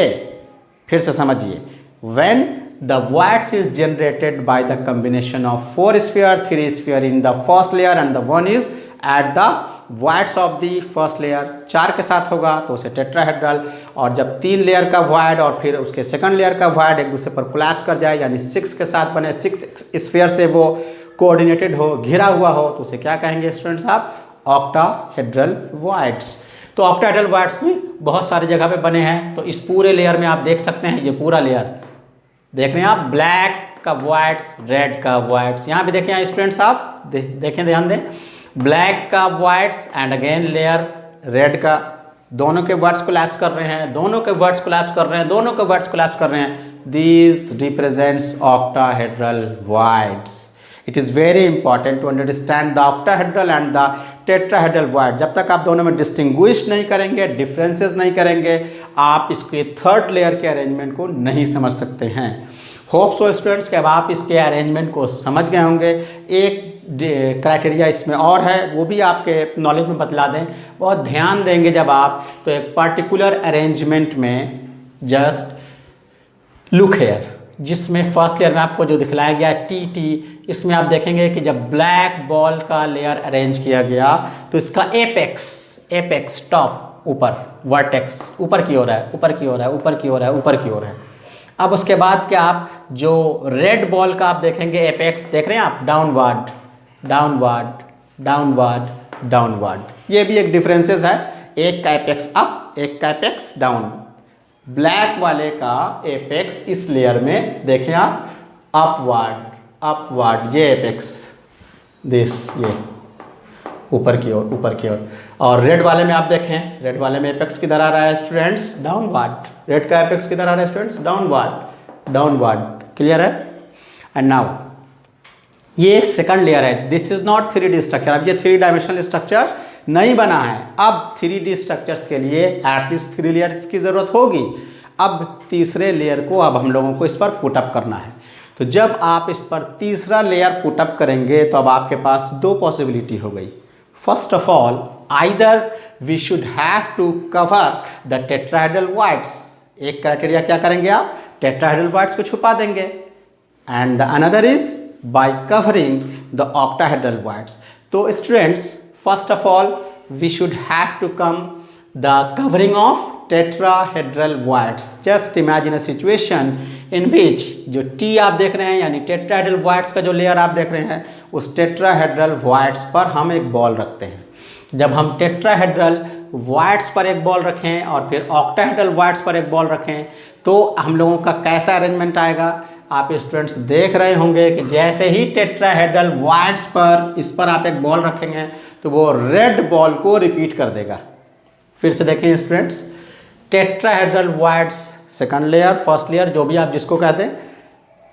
फिर से समझिए, when the voids is generated by the combination of 4 sphere 3 sphere in the first layer and the one is at the voids of the first layer, 4 के साथ होगा तो उसे टेट्राहेड्रल। और जब 3 लेयर का वॉइड और फिर उसके सेकंड लेयर का वॉइड एक दूसरे पर कोलैप्स कर जाए, यानी 6 के साथ बने, 6 स्फीयर से वो कोऑर्डिनेटेड हो, घिरा हुआ हो, तो उसे क्या कहेंगे स्टूडेंट्स आप, ऑक्टाहेड्रल वॉइड्स। तो ऑक्टाहेड्रल वॉइड्स भी बहुत सारी जगह पे बने हैं। तो इस पूरे लेयर में आप देख सकते हैं, ये पूरा लेयर देख रहे हैं आप, ब्लैक का वॉइड्स, रेड का वॉइड्स, यहाँ भी देखें यहाँ स्टूडेंट्स आप देखें, ध्यान दें, ब्लैक का voids and again layer red का, दोनों के वॉइड्स कोलैप्स कर रहे हैं, दोनों के वॉइड्स कोलैप्स कर रहे हैं, दोनों के वॉइड्स कोलैप्स कर रहे हैं। These represents octahedral voids. It is very important to understand the octahedral and the tetrahedral void. जब तक आप दोनों में डिस्टिंग्विश नहीं करेंगे, डिफरेंसेस नहीं करेंगे, आप इसके थर्ड लेयर के अरेंजमेंट को नहीं समझ सकते हैं। होप सो स्टूडेंट्स कि अब आप इसके अरेंजमेंट को समझ गए होंगे। एक क्राइटेरिया इसमें और है, वो भी आपके नॉलेज में बतला दें, बहुत ध्यान देंगे जब आप, तो एक पर्टिकुलर अरेंजमेंट में जस्ट लुक हेयर, जिसमें फर्स्ट लेयर में आपको जो दिखलाया गया टी, इसमें आप देखेंगे कि जब ब्लैक बॉल का लेयर अरेंज किया गया तो इसका एपेक्स टॉप ऊपर, वर्टेक्स ऊपर की ओर है, ऊपर की ओर है, ऊपर की ओर है, ऊपर की ओर है। अब उसके बाद क्या आप जो रेड बॉल का आप देखेंगे एपेक्स, देख रहे हैं आप, डाउनवर्ड डाउनवर्ड डाउनवर्ड डाउनवर्ड, ये भी एक डिफरेंसेस है, एक का एपेक्स अप, एक का एपेक्स डाउन। ब्लैक वाले का एपेक्स इस लेयर में देखें आप, अपवर्ड, ये एपेक्स दिस, ये ऊपर की ओर। और रेड वाले में आप देखें, रेड वाले में एपेक्स किधर आ रहा है स्टूडेंट्स, डाउनवर्ड। रेड का एपेक्स किधर आ रहा है स्टूडेंट्स, डाउनवर्ड। क्लियर है? एंड नाउ ये सेकंड लेयर है, this is not 3D structure. अब ये 3 डायमेंशनल स्ट्रक्चर नहीं बना है। अब 3D स्ट्रक्चर्स के लिए एटलीस्ट 3 लेयर्स की ज़रूरत होगी। अब तीसरे लेयर को अब हम लोगों को इस पर पुटअप करना है। तो जब आप इस पर तीसरा लेयर पुटअप करेंगे तो अब आपके पास 2 पॉसिबिलिटी हो गई। First of all, either we should have to cover the tetrahedral voids. एक क्राइटेरिया क्या करेंगे आप, टेट्राहेड्रल वॉइड्स को छुपा देंगे, and the another is by covering the octahedral voids. तो students, first of all we should have to come the covering of tetrahedral voids. Just imagine a situation in which जो टी आप देख रहे हैं, यानी टेट्राहेड्रल वॉइड्स का जो लेयर आप देख रहे हैं, उस टेट्राहेड्रल वॉइड्स पर हम एक बॉल रखते हैं। जब हम टेट्राहेड्रल वॉइड्स पर एक बॉल रखें और फिर ऑक्टाहेड्रल वॉइड्स पर एक बॉल रखें, तो हम लोगों का कैसा अरेंजमेंट आएगा, आप स्टूडेंट्स देख रहे होंगे कि जैसे ही टेट्राहेड्रल वॉइड्स पर इस पर आप एक बॉल रखेंगे तो वो रेड बॉल को रिपीट कर देगा। फिर से देखें students, tetrahedral voids second layer, first layer, जो भी आप जिसको कह दें,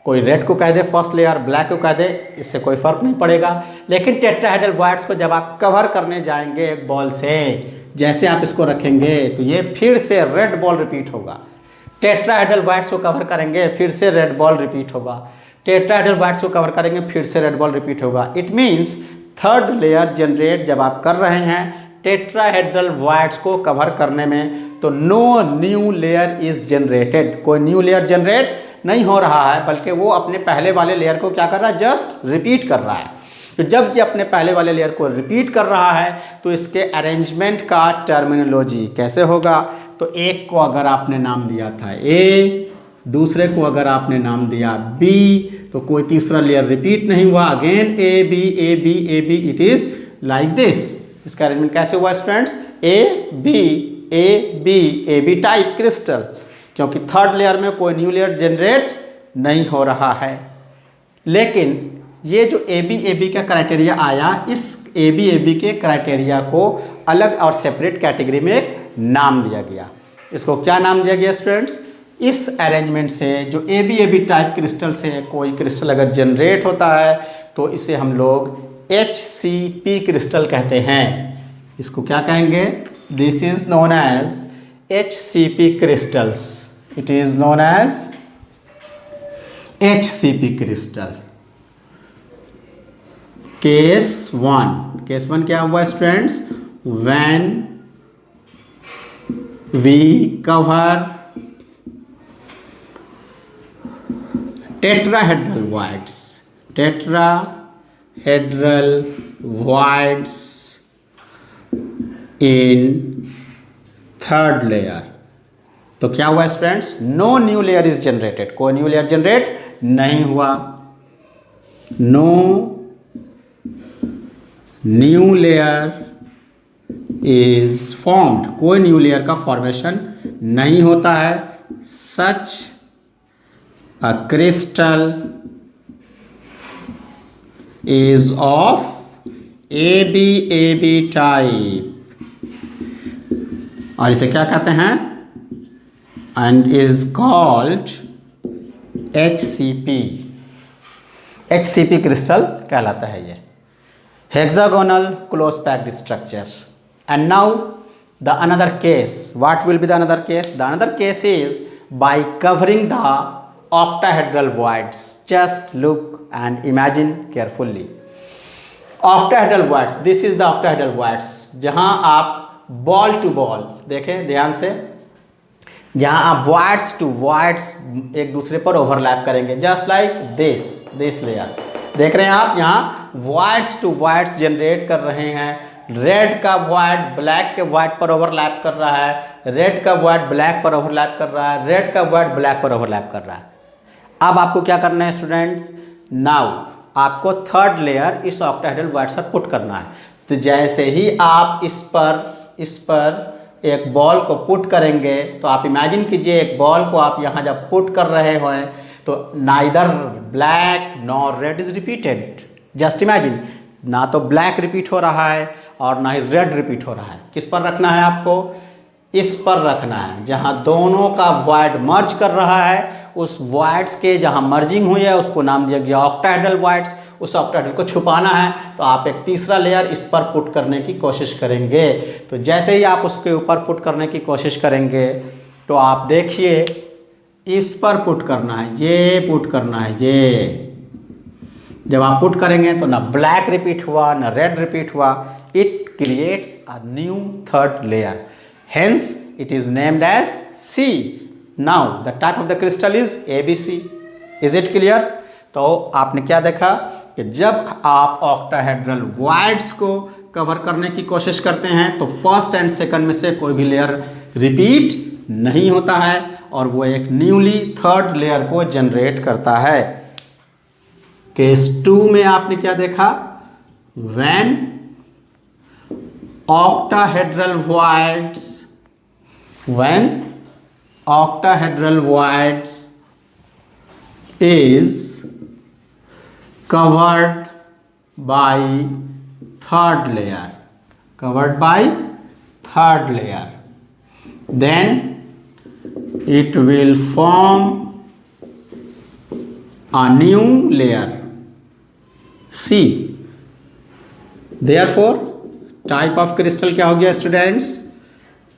कोई रेड को कह दे फर्स्ट लेयर, ब्लैक को कह दे, इससे कोई फर्क नहीं पड़ेगा। लेकिन टेट्राहेड्रल वॉइड्स को जब आप कवर करने जाएंगे एक बॉल से, जैसे आप इसको रखेंगे तो ये फिर से रेड बॉल रिपीट होगा। टेट्राहेड्रल वॉइड्स को कवर करेंगे, फिर से रेड बॉल रिपीट होगा। टेट्राहेड्रल वॉइड्स को कवर करेंगे, फिर से रेड बॉल रिपीट होगा। It means third layer generate जब आप कर रहे हैं टेट्राहेड्रल वॉइड्स को कवर करने में, तो no new layer is generated. कोई न्यू लेयर जनरेट नहीं हो रहा है, बल्कि वो अपने पहले वाले लेयर को क्या कर रहा है, जस्ट रिपीट कर रहा है। तो जब ये अपने पहले वाले लेयर को रिपीट कर रहा है तो इसके अरेंजमेंट का टर्मिनोलॉजी कैसे होगा, तो एक को अगर आपने नाम दिया था ए, दूसरे को अगर आपने नाम दिया बी, तो कोई तीसरा लेयर रिपीट नहीं हुआ, again A B, it is like this. इसका अरेंजमेंट कैसे हुआ students? A B type crystal, क्योंकि थर्ड लेयर में कोई न्यू लेयर जनरेट नहीं हो रहा है। लेकिन ये जो ए बी का क्राइटेरिया आया, इस ए बी के क्राइटेरिया को अलग और सेपरेट कैटेगरी में एक नाम दिया गया। इसको क्या नाम दिया गया स्टूडेंट्स? इस अरेंजमेंट से जो ए बी टाइप क्रिस्टल से कोई क्रिस्टल अगर जनरेट होता है तो इसे हम लोग HCP क्रिस्टल कहते हैं। इसको क्या कहेंगे? This is known as HCP crystals. It is known as HCP crystal. Case one क्या हुआ students? When we cover tetrahedral voids in third layer. तो क्या हुआ students? No new layer is generated, कोई न्यू लेयर जनरेट नहीं हुआ। No new layer is formed, कोई new layer का फॉर्मेशन नहीं होता है। सच a crystal is of AB type, और इसे क्या कहते हैं? and is called HCP crystal कहलाता है ये। hexagonal close packed structure। and now the another case, what will be the another case? The another case is by covering the octahedral voids। just look and imagine carefully। octahedral voids, this is the octahedral voids, जहां आप ball to ball देखें ध्यान से, जहां आप voids to voids एक दूसरे पर ओवरलैप करेंगे। जस्ट लाइक दिस लेयर देख रहे हैं आप, यहाँ voids टू voids जनरेट कर रहे हैं। रेड का void ब्लैक के void पर ओवरलैप कर रहा है, रेड का void ब्लैक पर ओवरलैप कर रहा है, रेड का void ब्लैक पर ओवरलैप कर रहा है। अब आपको क्या करना है स्टूडेंट्स? नाउ आपको थर्ड लेयर इस ऑक्टाहेड्रल वॉइड्स पर पुट करना है। तो जैसे ही आप इस पर एक बॉल को पुट करेंगे, तो आप इमेजिन कीजिए एक बॉल को आप यहाँ जब पुट कर रहे हो तो neither black nor red is repeated. Just imagine, ना तो ब्लैक रिपीट हो रहा है और ना ही रेड रिपीट हो रहा है। किस पर रखना है आपको? इस पर रखना है जहाँ दोनों का वॉइड मर्ज कर रहा है। उस वॉइड्स के जहाँ मर्जिंग हुई है उसको नाम दिया गया ऑक्टाहेड्रल वॉइड्स। उस ऑक्टाहेड्रल को छुपाना है तो आप एक तीसरा लेयर इस पर पुट करने की कोशिश करेंगे। तो जैसे ही आप उसके ऊपर पुट करने की कोशिश करेंगे तो आप देखिए इस पर पुट करना है, ये पुट करना है, ये जब आप पुट करेंगे तो ना ब्लैक रिपीट हुआ ना रेड रिपीट हुआ। It creates a new third layer, hence it is named as C। Now the type of the crystal is ABC। Is it clear? तो आपने क्या देखा कि जब आप ऑक्टाहेड्रल वॉइड्स को कवर करने की कोशिश करते हैं तो फर्स्ट एंड सेकंड में से कोई भी लेयर रिपीट नहीं होता है और वो एक न्यूली थर्ड लेयर को जनरेट करता है। केस 2 में आपने क्या देखा? When octahedral voids is covered by third layer, then it will form a new layer C। therefore type of crystal क्या हो गया students?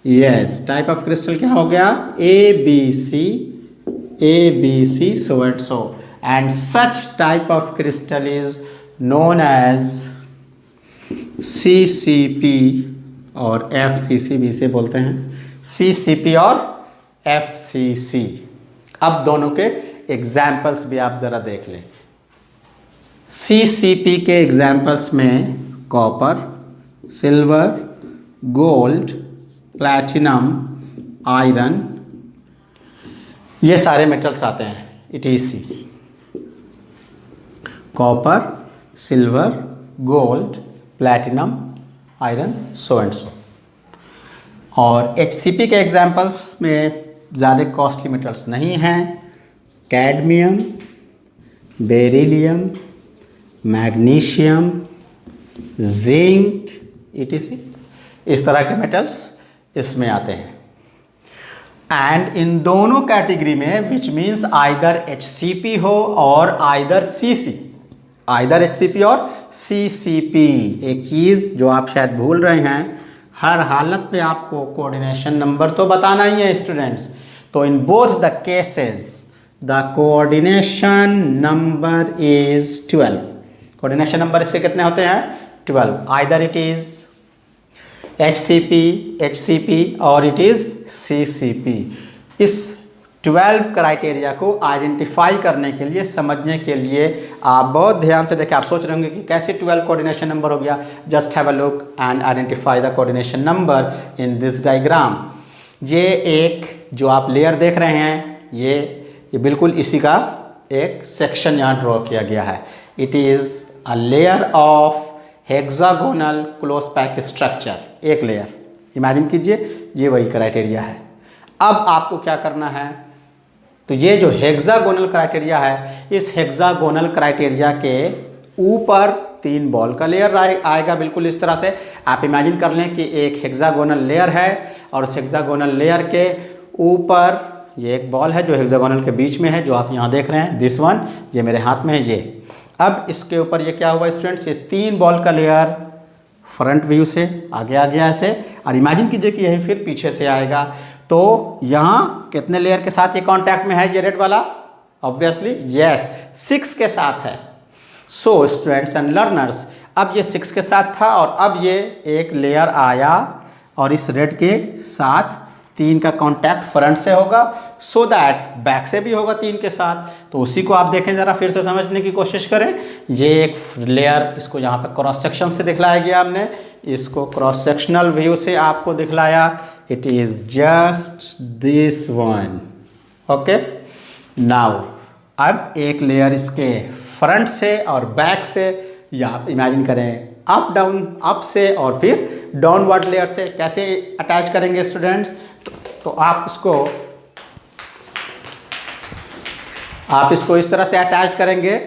Yes, type of crystal क्या हो गया? ABC so and so, and such type of crystal is known as CCP और FCC भी इसे बोलते हैं, CCP और FCC। अब दोनों के एग्जाम्पल्स भी आप ज़रा देख लें। CCP के एग्जाम्पल्स में copper, silver, gold, platinum, iron, ये सारे मेटल्स आते हैं। It is C. Copper, silver, gold, platinum, iron, so and so. और HCP के एग्जाम्पल्स में ज़्यादा कॉस्टली मेटल्स नहीं हैं, cadmium, beryllium, magnesium, zinc, ETC, इस तरह के मेटल्स इसमें आते हैं। एंड इन दोनों कैटेगरी में विच मीन्स आइदर HCP हो और आइदर CC, आइदर HCP और CCP। एक चीज़ जो आप शायद भूल रहे हैं, हर हालत पे आपको कोऑर्डिनेशन नंबर तो बताना ही है स्टूडेंट्स। तो in both the cases the coordination number is 12। Coordination number इसके कितने होते हैं? 12। आइदर इट इज HCP और इट इज CCP। इस 12 क्राइटेरिया को आइडेंटिफाई करने के लिए, समझने के लिए आप बहुत ध्यान से देखें। आप सोच रहे होंगे कि कैसे 12 कोऑर्डिनेशन नंबर हो गया। Just have a look and identify the coordination number in this diagram. ये एक जो आप लेयर देख रहे हैं, ये बिल्कुल इसी का एक सेक्शन यहाँ ड्रॉ किया गया है। It is a layer of hexagonal close pack structure, एक लेयर। इमेजिन कीजिए ये वही क्राइटेरिया है। अब आपको क्या करना है, तो ये जो हेक्सागोनल क्राइटेरिया है, इस हेक्सागोनल क्राइटेरिया के ऊपर 3 बॉल का लेयर आएगा बिल्कुल इस तरह से। आप इमेजिन कर लें कि एक हेक्सागोनल लेयर है और उस हेक्सागोनल लेयर के ऊपर ये एक बॉल है जो हेक्सागोनल के बीच में है, जो आप यहाँ देख रहे हैं, दिस वन, ये मेरे हाथ में है ये। अब इसके ऊपर ये क्या हुआ स्टूडेंट्स, ये 3 बॉल का लेयर फ्रंट व्यू से आगे आ गया ऐसे, और इमेजिन कीजिए कि यही फिर पीछे से आएगा। तो यहाँ कितने लेयर के साथ ये कांटेक्ट में है ये रेड वाला? ऑब्वियसली यस, 6 के साथ है। सो स्टूडेंट्स एंड लर्नर्स, अब ये 6 के साथ था और अब ये एक लेयर आया और इस रेड के साथ 3 का कांटेक्ट फ्रंट से होगा, सो दैट बैक से भी होगा 3 के साथ। तो उसी को आप देखें, ज़रा फिर से समझने की कोशिश करें। ये एक लेयर, इसको यहाँ पे क्रॉस सेक्शन से दिखलाया गया हमने, इसको क्रॉस सेक्शनल व्यू से आपको दिखलाया। It is just this one, okay. Now अब एक लेयर इसके फ्रंट से और बैक से, या आप इमेजिन करें अप डाउन, अप से और फिर डाउनवर्ड लेयर से कैसे अटैच करेंगे स्टूडेंट्स? तो आप इसको इस तरह से अटैच करेंगे।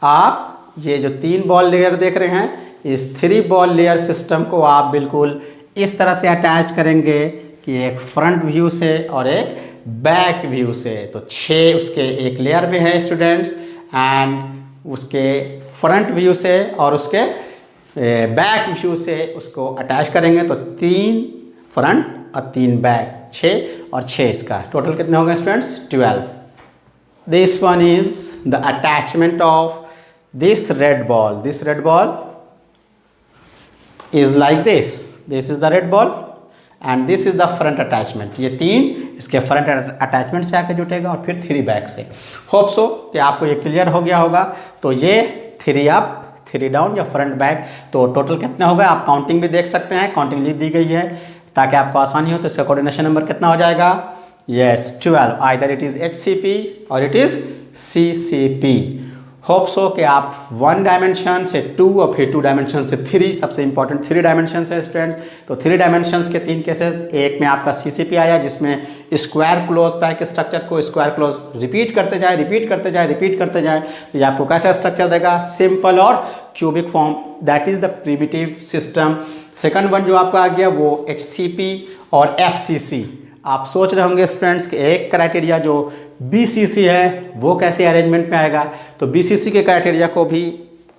आप ये जो 3 बॉल लेयर देख रहे हैं, इस 3 बॉल लेयर सिस्टम को आप बिल्कुल इस तरह से अटैच करेंगे कि एक फ्रंट व्यू से और एक बैक व्यू से। तो 6 उसके एक लेयर में है स्टूडेंट्स, एंड उसके फ्रंट व्यू से और उसके बैक व्यू से उसको अटैच करेंगे। तो 3 फ्रंट और 3 बैक, 6 और 6 इसका टोटल कितने हो गए students? 12। This one is the attachment of this red ball. This red ball is like this. This is the red ball and this is the front attachment. ये 3 इसके फ्रंट अटैचमेंट से आके जुटेगा और फिर 3 बैक से। होप सो कि आपको ये क्लियर हो गया होगा। तो ये 3 अप, 3 डाउन या फ्रंट बैक, तो टोटल कितना होगा आप काउंटिंग भी देख सकते हैं। काउंटिंग लिख दी गई है ताकि आपको आसानी हो। तो इसका कोऑर्डिनेशन नंबर कितना हो जाएगा? Yes, 12. Either it is HCP or it is CCP. Hope so कि आप 1 डायमेंशन से 2 और फिर 2 डायमेंशन से 3, सबसे इंपॉर्टेंट 3 डायमेंशन है स्टूडेंट्स। तो 3 डायमेंशंस के 3 केसेस, एक में आपका CCP आया जिसमें स्क्वायर क्लोज पैक स्ट्रक्चर को स्क्वायर क्लोज रिपीट करते जाए, रिपीट करते जाए, रिपीट करते जाए, तो ये आपको कैसा स्ट्रक्चर देगा? सिंपल और cubic form, that is the primitive system. Second one जो आपका आ गया वो HCP और FCC। आप सोच रहे होंगे स्टूडेंट्स कि एक क्राइटेरिया जो BCC है वो कैसे अरेंजमेंट में आएगा। तो BCC के क्राइटेरिया को भी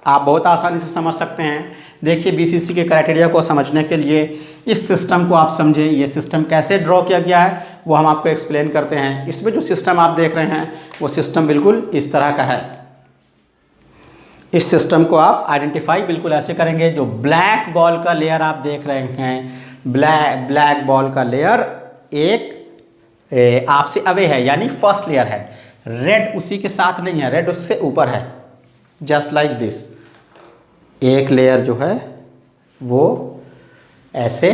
आप बहुत आसानी से समझ सकते हैं। देखिए BCC के क्राइटेरिया को समझने के लिए इस सिस्टम को आप समझें। ये सिस्टम कैसे ड्रॉ किया गया है वो हम आपको एक्सप्लेन करते हैं। इसमें जो सिस्टम आप देख रहे हैं वो सिस्टम बिल्कुल इस तरह का है। इस सिस्टम को आप आइडेंटिफाई बिल्कुल ऐसे करेंगे। जो ब्लैक बॉल का लेयर आप देख रहे हैं, ब्लैक बॉल का लेयर एक आपसे अवे है, यानी फर्स्ट लेयर है। रेड उसी के साथ नहीं है, रेड उससे ऊपर है, जस्ट लाइक दिस। एक लेयर जो है वो ऐसे।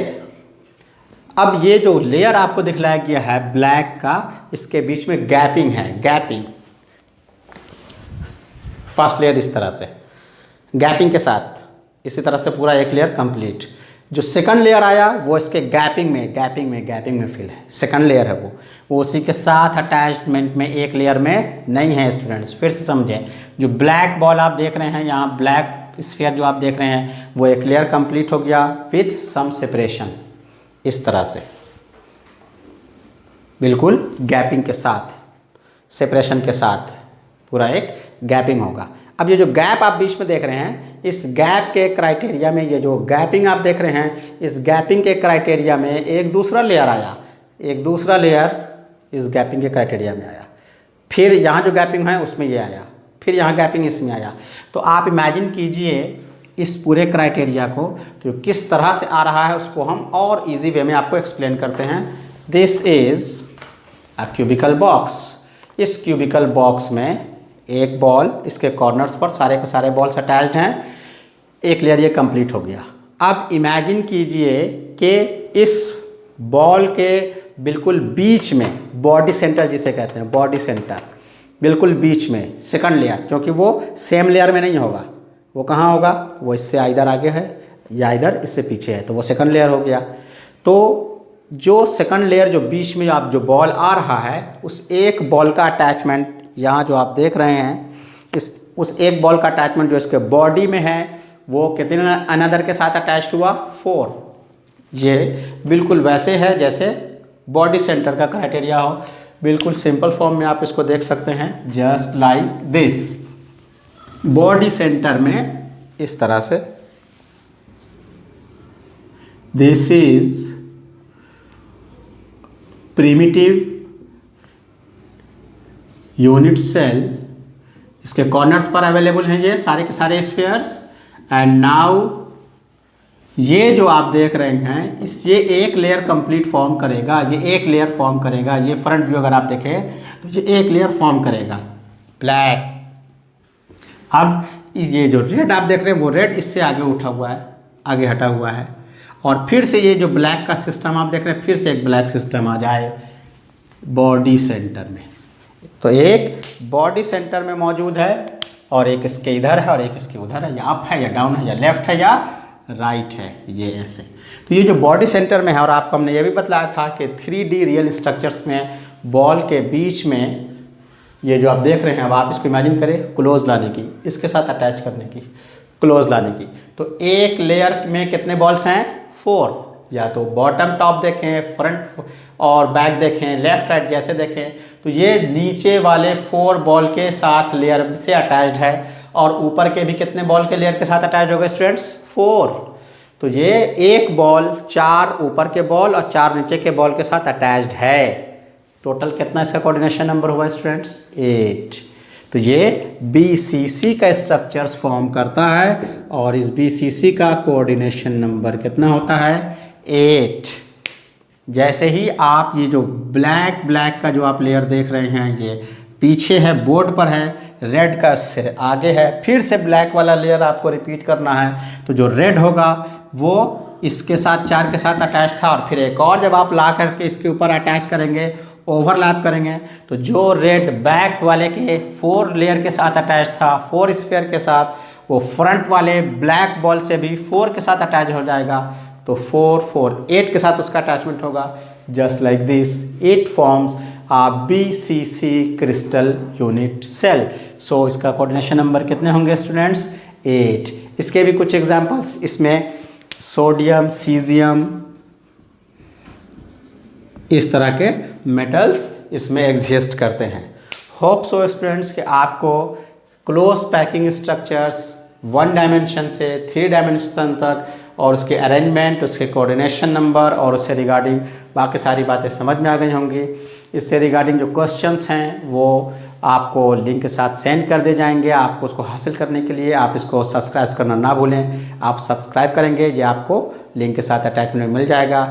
अब ये जो लेयर आपको दिखलाया गया है ब्लैक का, इसके बीच में गैपिंग है, गैपिंग। फर्स्ट लेयर इस तरह से गैपिंग के साथ, इसी तरह से पूरा एक लेयर कंप्लीट। जो सेकंड लेयर आया वो इसके गैपिंग में फिल है, सेकंड लेयर है वो उसी के साथ अटैचमेंट में, एक लेयर में नहीं है स्टूडेंट्स। फिर से समझें, जो ब्लैक बॉल आप देख रहे हैं यहाँ, ब्लैक स्फीयर जो आप देख रहे हैं, वो एक लेयर कंप्लीट हो गया विथ सम सेपरेशन, इस तरह से बिल्कुल गैपिंग के साथ, सेपरेशन के साथ पूरा एक गैपिंग होगा। अब ये जो गैप आप बीच में देख रहे हैं, इस गैप के क्राइटेरिया में, ये जो गैपिंग आप देख रहे हैं, इस गैपिंग के क्राइटेरिया में एक दूसरा लेयर आया, एक दूसरा लेयर इस गैपिंग के क्राइटेरिया में आया, फिर यहाँ जो गैपिंग है उसमें ये आया, फिर यहाँ गैपिंग इसमें आया। तो आप इमेजिन कीजिए इस पूरे क्राइटेरिया को, तो किस तरह से आ रहा है उसको हम और इजी वे में आपको एक्सप्लेन करते हैं। This is a cubical box. इस क्यूबिकल बॉक्स में एक बॉल, इसके कॉर्नर्स पर सारे के सारे बॉल्स अटैच्ड हैं, एक लेयर ये कंप्लीट हो गया। अब इमेजिन कीजिए कि इस बॉल के बिल्कुल बीच में, बॉडी सेंटर जिसे कहते हैं, बॉडी सेंटर बिल्कुल बीच में सेकंड लेयर, क्योंकि वो सेम लेयर में नहीं होगा, वो कहाँ होगा, वो इससे इधर आगे है या इधर इससे पीछे है, तो वो सेकंड लेयर हो गया। तो जो सेकंड लेयर जो बीच में आप जो बॉल आ रहा है, उस एक बॉल का अटैचमेंट यहाँ जो आप देख रहे हैं, उस एक बॉल का अटैचमेंट जो इसके बॉडी में है वो कितने अनदर के साथ अटैच्ड हुआ, 4। ये बिल्कुल वैसे है जैसे बॉडी सेंटर का क्राइटेरिया हो, बिल्कुल सिंपल फॉर्म में आप इसको देख सकते हैं, just like this. Body centre में इस तरह से, this is primitive unit cell, इसके कॉर्नर्स पर अवेलेबल हैं ये सारे के सारे स्फीयर्स। एंड नाउ ये जो आप देख रहे हैं, ये एक लेयर कंप्लीट फॉर्म करेगा, ये एक लेयर फॉर्म करेगा। ये फ्रंट व्यू अगर आप देखें तो ये एक लेयर फॉर्म करेगा, ब्लैक। अब ये जो रेड आप देख रहे हैं, वो रेड इससे आगे उठा हुआ है, आगे हटा हुआ है, और फिर से ये जो ब्लैक का सिस्टम आप देख रहे हैं, फिर से एक ब्लैक सिस्टम आ जाए बॉडी सेंटर में। तो एक बॉडी सेंटर में मौजूद है और एक इसके इधर है और एक इसके उधर है, या अप है या डाउन है, या लेफ्ट है या राइट है, ये ऐसे। तो ये जो बॉडी सेंटर में है, और आपको हमने ये भी बताया था कि 3D रियल स्ट्रक्चर्स में बॉल के बीच में ये जो आप देख रहे हैं, अब आप इसको इमेजिन करें क्लोज लाने की, इसके साथ अटैच करने की, क्लोज लाने की। तो एक लेयर में कितने बॉल्स हैं, 4। या तो बॉटम टॉप देखें, फ्रंट और बैक देखें, लेफ्ट राइट जैसे देखें, तो ये नीचे वाले 4 बॉल के साथ लेयर से अटैच्ड है, और ऊपर के भी कितने बॉल के लेयर के साथ अटैच हो गए स्टूडेंट्स, 4। तो ये एक बॉल 4 ऊपर के बॉल और 4 नीचे के बॉल के साथ अटैच्ड है। टोटल कितना इसका कोऑर्डिनेशन नंबर हुआ स्टूडेंट्स, 8। तो ये BCC का स्ट्रक्चर्स फॉर्म करता है, और इस BCC का कोऑर्डिनेशन नंबर कितना होता है, 8। जैसे ही आप ये जो ब्लैक का जो आप लेयर देख रहे हैं, ये पीछे है, बोर्ड पर है, रेड का से आगे है, फिर से ब्लैक वाला लेयर आपको रिपीट करना है। तो जो रेड होगा वो इसके साथ 4 के साथ अटैच था, और फिर एक और जब आप ला करके इसके ऊपर अटैच करेंगे, ओवरलैप करेंगे, तो जो रेड बैक वाले के 4 लेयर के साथ अटैच था, 4 स्फीयर के साथ, वो फ्रंट वाले ब्लैक बॉल से भी 4 के साथ अटैच हो जाएगा। तो 4 4 8 के साथ उसका अटैचमेंट होगा, just like this. It forms a BCC crystal unit cell. So इसका कोऑर्डिनेशन नंबर कितने होंगे स्टूडेंट्स, 8। इसके भी कुछ एग्जांपल्स, इसमें सोडियम, सीजियम, इस तरह के मेटल्स इसमें एग्जिस्ट करते हैं। होप सो स्टूडेंट्स कि आपको क्लोज पैकिंग स्ट्रक्चर्स 1 डायमेंशन से 3 डायमेंशन तक, और उसके अरेंजमेंट, उसके कोऑर्डिनेशन नंबर और उससे रिगार्डिंग बाकी सारी बातें समझ में आ गई होंगी। इससे रिगार्डिंग जो क्वेश्चंस हैं वो आपको लिंक के साथ सेंड कर दिए जाएंगे। आपको उसको हासिल करने के लिए आप इसको सब्सक्राइब करना ना भूलें। आप सब्सक्राइब करेंगे, ये आपको लिंक के साथ अटैचमेंट मिल जाएगा।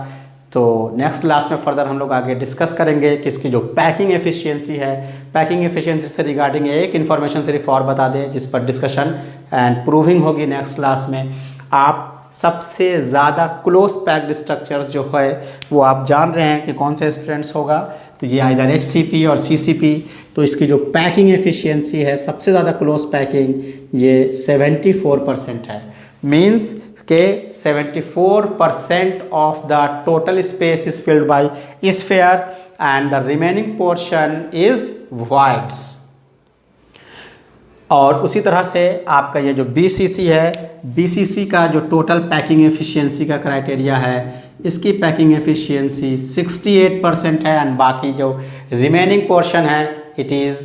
तो नेक्स्ट क्लास में फर्दर हम लोग आगे डिस्कस करेंगे कि इसकी जो पैकिंग एफिशिएंसी है, पैकिंग एफिशिएंसी से रिगार्डिंग एक इन्फॉर्मेशन सिर्फ और बता दें, जिस पर डिस्कशन एंड प्रूविंग होगी नेक्स्ट क्लास में। आप सबसे ज़्यादा क्लोज पैक्ड स्ट्रक्चर्स जो है वो आप जान रहे हैं कि कौन से स्टूडेंट्स होगा, तो ये आइदर HCP और CCP। तो इसकी जो पैकिंग एफिशिएंसी है, सबसे ज़्यादा क्लोज पैकिंग ये 74% है। मीन्स के 74% of the total space is filled by sphere and the remaining portion is voids। और उसी तरह से आपका ये जो BCC है, BCC का जो टोटल पैकिंग एफिशिएंसी का क्राइटेरिया है, इसकी पैकिंग एफिशिएंसी 68% है एंड बाकी जो रिमेनिंग पोर्शन है it is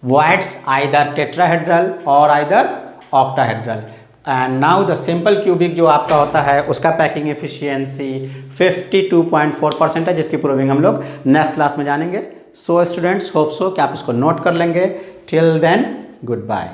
voids either tetrahedral और either octahedral. And now the simple cubic जो आपका होता है उसका पैकिंग एफिशिएंसी 52.4% है, जिसकी प्रूविंग हम लोग नेक्स्ट क्लास में जानेंगे। सो स्टूडेंट्स, होप सो कि आप इसको नोट कर लेंगे। Till then, good bye.